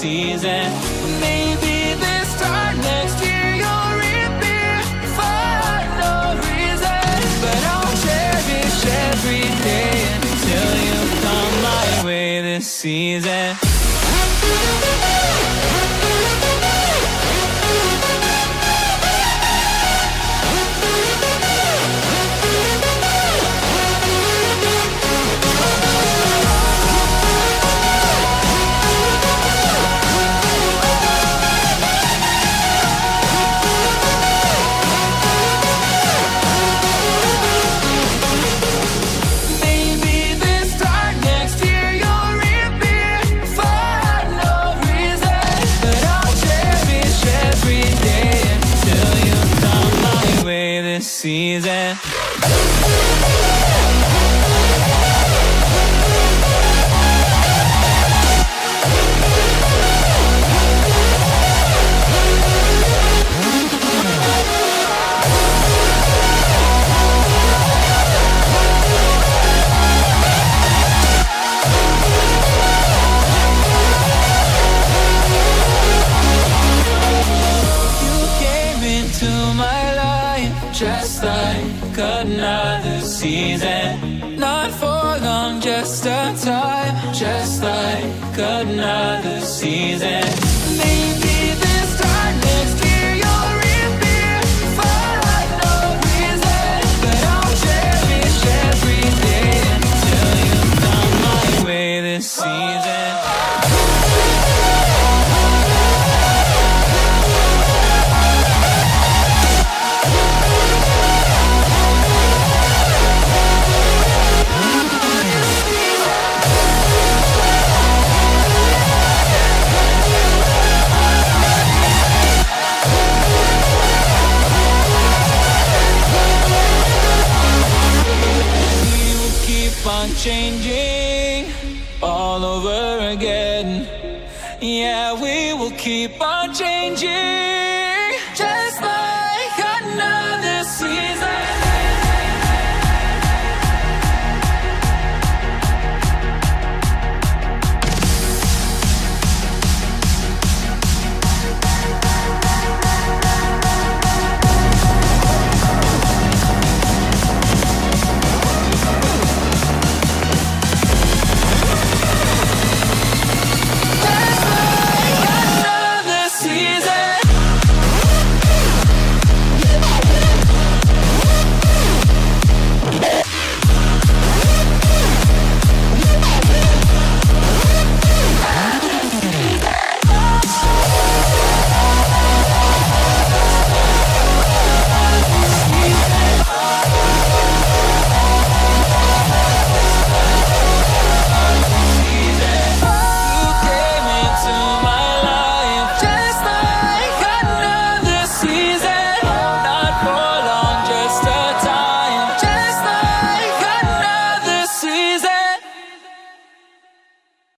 season. Maybe this time next year you'll reappear for no reason. But I'll cherish every day until you come my way this season. Season. Just like another season, not for long, just a time. Just like another season. Maybe this time next year you'll reappear for no reason. But I'll cherish every day until you come my way this season. Changing all over again. Yeah, we will keep on